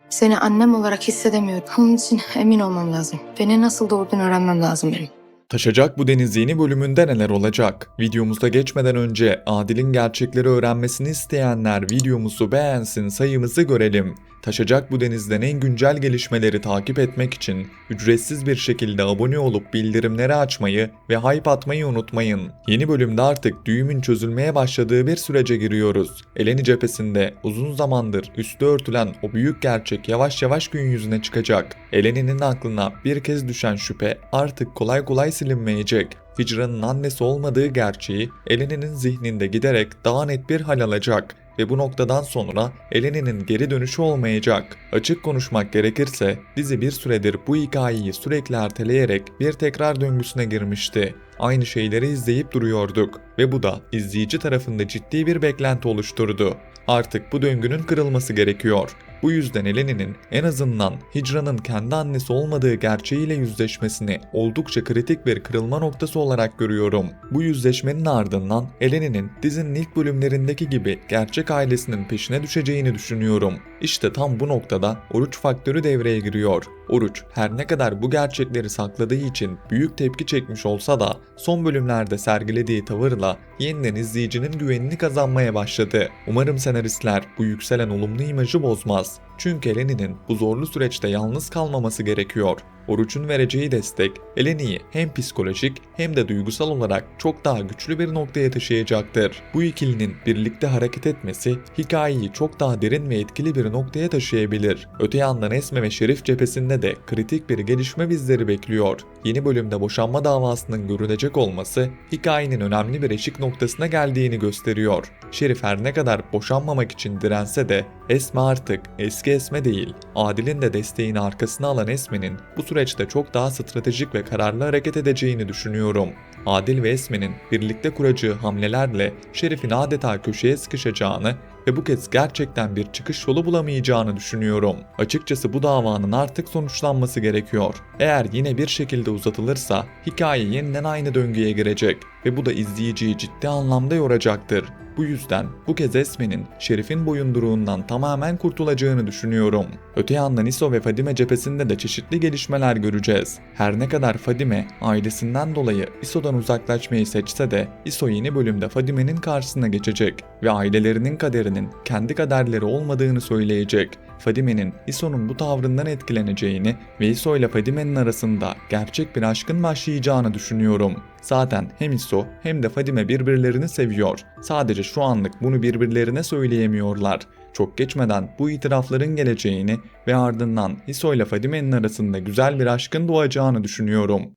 Seni annem olarak hissedemiyorum. Onun için emin olmam lazım. Beni nasıl doğurduğunu öğrenmem lazım benim. Taşacak Bu Deniz yeni bölümünde neler olacak? Videomuza geçmeden önce Adil'in gerçekleri öğrenmesini isteyenler videomuzu beğensin, sayımızı görelim. Taşacak Bu Deniz'den en güncel gelişmeleri takip etmek için ücretsiz bir şekilde abone olup bildirimleri açmayı ve hype atmayı unutmayın. Yeni bölümde artık düğümün çözülmeye başladığı bir sürece giriyoruz. Eleni cephesinde uzun zamandır üstü örtülen o büyük gerçek yavaş yavaş gün yüzüne çıkacak. Eleni'nin aklına bir kez düşen şüphe artık kolay kolay silinmeyecek. Hicran'ın annesi olmadığı gerçeği Eleni'nin zihninde giderek daha net bir hal alacak ve bu noktadan sonra Eleni'nin geri dönüşü olmayacak. Açık konuşmak gerekirse dizi bir süredir bu hikayeyi sürekli erteleyerek bir tekrar döngüsüne girmişti. Aynı şeyleri izleyip duruyorduk ve bu da izleyici tarafında ciddi bir beklenti oluşturdu. Artık bu döngünün kırılması gerekiyor. Bu yüzden Eleni'nin en azından Hicran'ın kendi annesi olmadığı gerçeğiyle yüzleşmesini oldukça kritik bir kırılma noktası olarak görüyorum. Bu yüzleşmenin ardından Eleni'nin dizinin ilk bölümlerindeki gibi gerçek ailesinin peşine düşeceğini düşünüyorum. İşte tam bu noktada Oruç faktörü devreye giriyor. Oruç her ne kadar bu gerçekleri sakladığı için büyük tepki çekmiş olsa da son bölümlerde sergilediği tavırla yeniden izleyicinin güvenini kazanmaya başladı. Umarım senaristler bu yükselen olumlu imajı bozmaz. Çünkü Eleni'nin bu zorlu süreçte yalnız kalmaması gerekiyor. Oruç'un vereceği destek Eleni'yi hem psikolojik hem de duygusal olarak çok daha güçlü bir noktaya taşıyacaktır. Bu ikilinin birlikte hareket etmesi hikayeyi çok daha derin ve etkili bir noktaya taşıyabilir. Öte yandan Esme ve Şerif cephesinde de kritik bir gelişme bizleri bekliyor. Yeni bölümde boşanma davasının görülecek olması hikayenin önemli bir eşik noktasına geldiğini gösteriyor. Şerif her ne kadar boşanmamak için dirense de Esme artık eski Esme değil. Adil'in de desteğini arkasına alan Esme'nin bu süreçte çok daha stratejik ve kararlı hareket edeceğini düşünüyorum. Adil ve Esme'nin birlikte kuracağı hamlelerle Şerif'in adeta köşeye sıkışacağını ve bu kez gerçekten bir çıkış yolu bulamayacağını düşünüyorum. Açıkçası bu davanın artık sonuçlanması gerekiyor. Eğer yine bir şekilde uzatılırsa hikaye yeniden aynı döngüye girecek ve bu da izleyiciyi ciddi anlamda yoracaktır. Bu yüzden bu kez Esme'nin Şerif'in boyunduruğundan tamamen kurtulacağını düşünüyorum. Öte yandan İso ve Fadime cephesinde de çeşitli gelişmeler göreceğiz. Her ne kadar Fadime ailesinden dolayı İso'dan uzaklaşmayı seçse de İso yeni bölümde Fadime'nin karşısına geçecek ve ailelerinin kaderinin kendi kaderleri olmadığını söyleyecek. Fadime'nin İso'nun bu tavrından etkileneceğini ve İso ile Fadime'nin arasında gerçek bir aşkın başlayacağını düşünüyorum. Zaten hem İso hem de Fadime birbirlerini seviyor. Sadece şu anlık bunu birbirlerine söyleyemiyorlar. Çok geçmeden bu itirafların geleceğini ve ardından İso ile Fadime'nin arasında güzel bir aşkın doğacağını düşünüyorum.